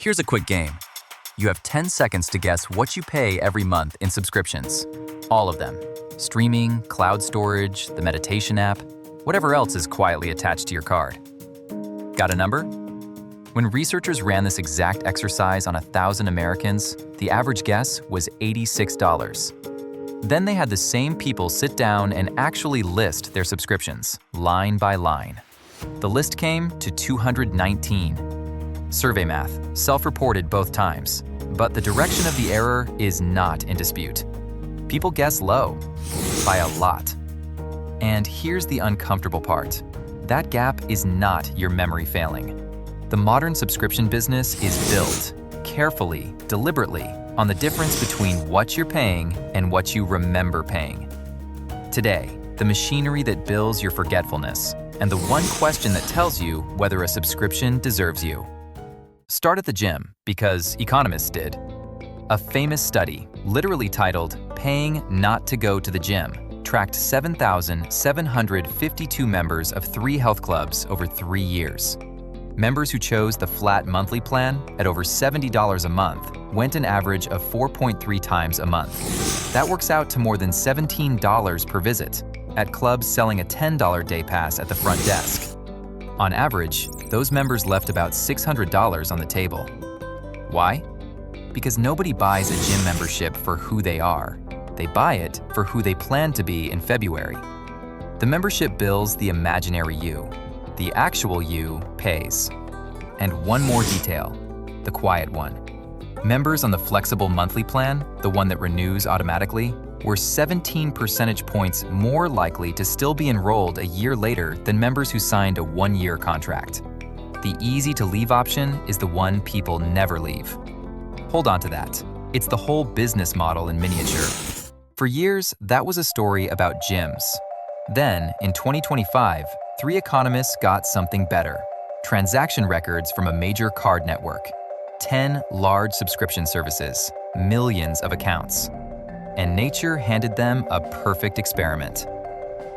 Here's a quick game. You have 10 seconds to guess what you pay every month in subscriptions. All of them. Streaming, cloud storage, the meditation app, whatever else is quietly attached to your card. Got a number? When researchers ran this exact exercise on 1,000 Americans, the average guess was $86. Then they had the same people sit down and actually list their subscriptions, line by line. The list came to 219. Survey math, self-reported both times, but the direction of the error is not in dispute. People guess low, by a lot. And here's the uncomfortable part. That gap is not your memory failing. The modern subscription business is built, carefully, deliberately, on the difference between what you're paying and what you remember paying. Today, the machinery that bills your forgetfulness, and the one question that tells you whether a subscription deserves you. Start at the gym, because economists did. A famous study, literally titled "Paying Not to Go to the Gym," tracked 7,752 members of 3 health clubs over 3 years. Members who chose the flat monthly plan at over $70 a month went an average of 4.3 times a month. That works out to more than $17 per visit, at clubs selling a $10 day pass at the front desk. On average, those members left about $600 on the table. Why? Because nobody buys a gym membership for who they are. They buy it for who they plan to be in February. The membership bills the imaginary you. The actual you pays. And one more detail, the quiet one. Members on the flexible monthly plan, the one that renews automatically, were 17 percentage points more likely to still be enrolled a year later than members who signed a 1-year contract. The easy-to-leave option is the one people never leave. Hold on to that. It's the whole business model in miniature. For years, that was a story about gyms. Then, in 2025, 3 economists got something better. Transaction records from a major card network. 10 large subscription services, millions of accounts. And nature handed them a perfect experiment.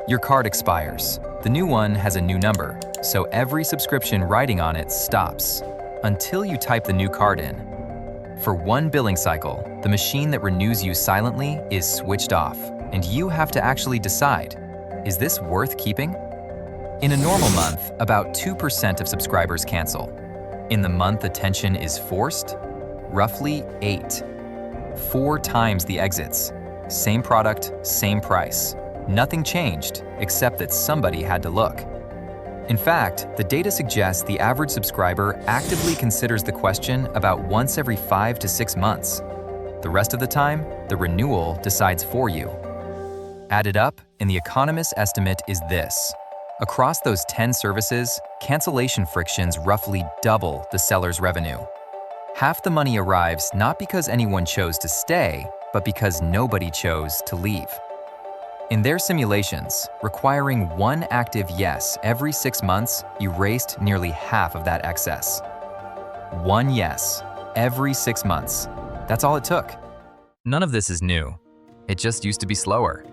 Your card expires. The new one has a new number, so every subscription writing on it stops until you type the new card in. For one billing cycle, the machine that renews you silently is switched off, and you have to actually decide, is this worth keeping? In a normal month, about 2% of subscribers cancel. In the month attention is forced, roughly 8. 4 times the exits. Same product, same price. Nothing changed, except that somebody had to look. In fact, the data suggests the average subscriber actively considers the question about once every 5 to 6 months. The rest of the time, the renewal decides for you. Added up, and the economist's estimate is this. Across those 10 services, cancellation frictions roughly double the seller's revenue. Half the money arrives not because anyone chose to stay, but because nobody chose to leave. In their simulations, requiring one active yes every 6 months erased nearly half of that excess. One yes every 6 months. That's all it took. None of this is new. It just used to be slower.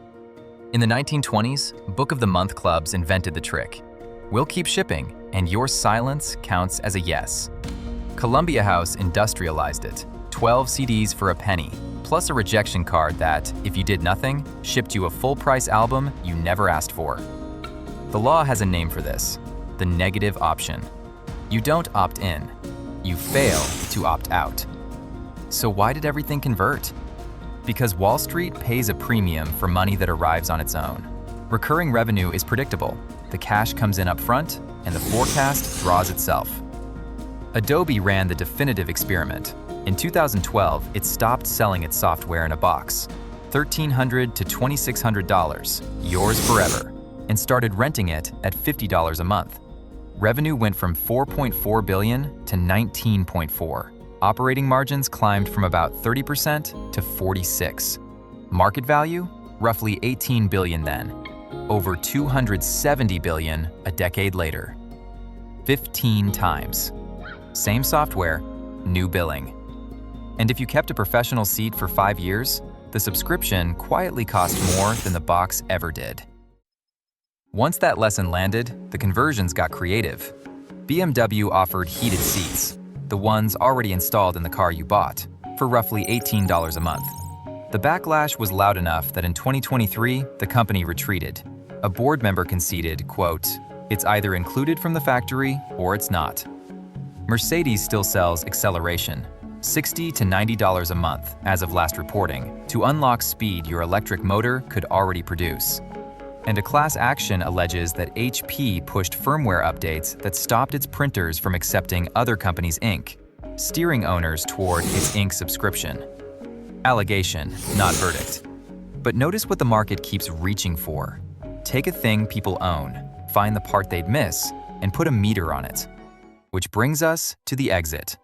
In the 1920s, Book of the Month clubs invented the trick. We'll keep shipping, and your silence counts as a yes. Columbia House industrialized it. 12 CDs for a penny, plus a rejection card that, if you did nothing, shipped you a full-price album you never asked for. The law has a name for this, the negative option. You don't opt in. You fail to opt out. So why did everything convert? Because Wall Street pays a premium for money that arrives on its own. Recurring revenue is predictable. The cash comes in up front, and the forecast draws itself. Adobe ran the definitive experiment. In 2012, it stopped selling its software in a box, $1,300 to $2,600, yours forever, and started renting it at $50 a month. Revenue went from $4.4 billion to $19.4. Operating margins climbed from about 30% to 46%. Market value? Roughly $18 billion then. Over $270 billion a decade later. 15 times. Same software, new billing. And if you kept a professional seat for 5 years, the subscription quietly cost more than the box ever did. Once that lesson landed, the conversions got creative. BMW offered heated seats. the ones already installed in the car you bought, for roughly $18 a month. The backlash was loud enough that in 2023, the company retreated. A board member conceded, quote, "It's either included from the factory or it's not." Mercedes still sells acceleration, $60 to $90 a month as of last reporting, to unlock speed your electric motor could already produce. And a class action alleges that HP pushed firmware updates that stopped its printers from accepting other companies' ink, steering owners toward its ink subscription. Allegation, not verdict. But notice what the market keeps reaching for. Take a thing people own, find the part they'd miss, and put a meter on it. Which brings us to the exit.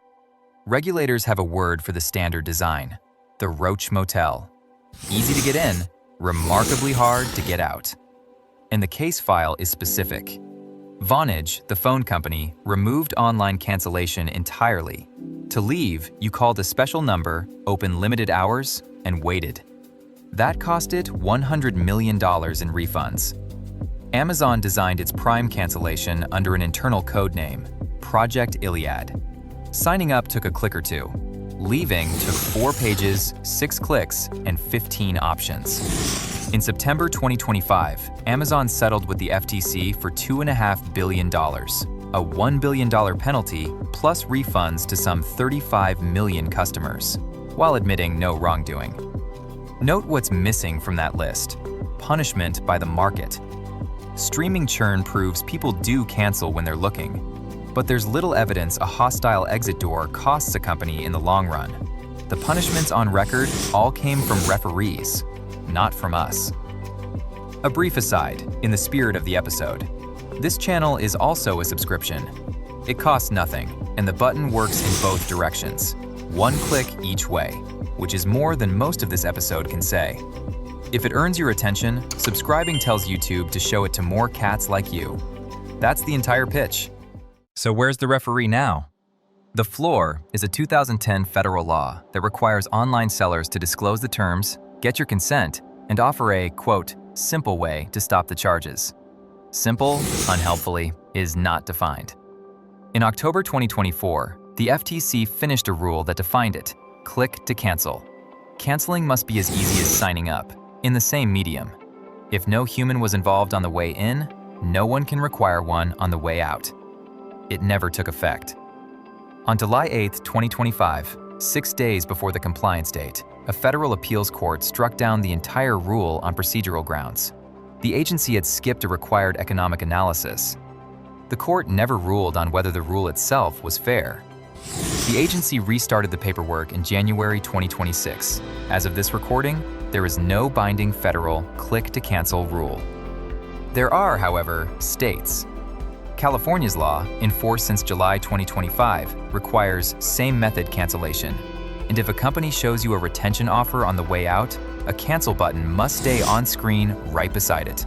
Regulators have a word for the standard design, the Roach Motel. Easy to get in, remarkably hard to get out. And the case file is specific. Vonage, the phone company, removed online cancellation entirely. To leave, you called a special number, opened limited hours, and waited. That cost it $100 million in refunds. Amazon designed its Prime cancellation under an internal code name, Project Iliad. Signing up took a click or two. Leaving took 4 pages, 6 clicks, and 15 options. In September 2025, Amazon settled with the FTC for $2.5 billion, a $1 billion penalty plus refunds to some 35 million customers, while admitting no wrongdoing. Note what's missing from that list: punishment by the market. Streaming churn proves people do cancel when they're looking, but there's little evidence a hostile exit door costs a company in the long run. The punishments on record all came from referees, not from us. A brief aside, in the spirit of the episode, this channel is also a subscription. It costs nothing, and the button works in both directions, 1 click each way, which is more than most of this episode can say. If it earns your attention, subscribing tells YouTube to show it to more cats like you. That's the entire pitch. So where's the referee now? The floor is a 2010 federal law that requires online sellers to disclose the terms, get your consent, and offer a, quote, simple way to stop the charges. Simple, unhelpfully, is not defined. In October 2024, the FTC finished a rule that defined it: click to cancel. Canceling must be as easy as signing up, in the same medium. If no human was involved on the way in, no one can require one on the way out. It never took effect. On July 8, 2025, 6 days before the compliance date, a federal appeals court struck down the entire rule on procedural grounds. The agency had skipped a required economic analysis. The court never ruled on whether the rule itself was fair. The agency restarted the paperwork in January 2026. As of this recording, there is no binding federal click-to-cancel rule. There are, however, states. California's law, in force since July 2025, requires same-method cancellation. And if a company shows you a retention offer on the way out, a cancel button must stay on screen right beside it.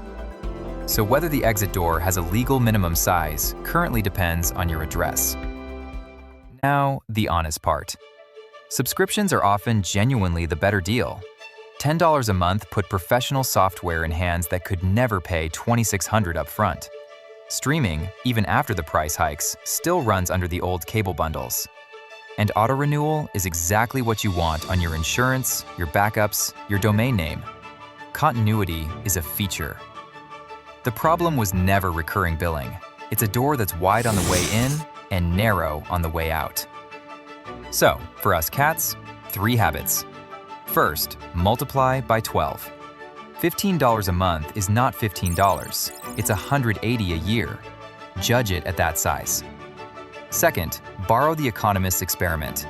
So whether the exit door has a legal minimum size currently depends on your address. Now, the honest part. Subscriptions are often genuinely the better deal. $10 a month put professional software in hands that could never pay $2,600 up front. Streaming, even after the price hikes, still runs under the old cable bundles. And auto-renewal is exactly what you want on your insurance, your backups, your domain name. Continuity is a feature. The problem was never recurring billing. It's a door that's wide on the way in and narrow on the way out. So, for us cats, 3 habits. First, multiply by 12. $15 a month is not $15, it's $180 a year. Judge it at that size. Second, borrow the economist's experiment.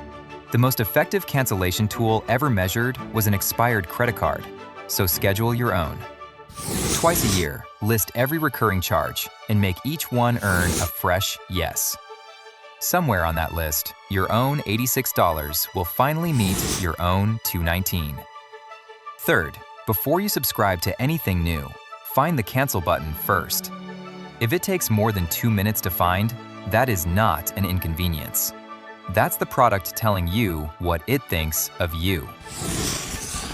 The most effective cancellation tool ever measured was an expired credit card, so schedule your own. Twice a year, list every recurring charge and make each one earn a fresh yes. Somewhere on that list, your own $86 will finally meet your own $219. Third, before you subscribe to anything new, find the cancel button first. If it takes more than 2 minutes to find, that is not an inconvenience. That's the product telling you what it thinks of you.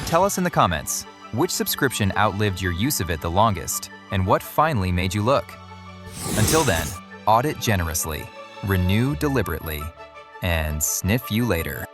Tell us in the comments, which subscription outlived your use of it the longest, and what finally made you look? Until then, audit generously, renew deliberately, and sniff you later.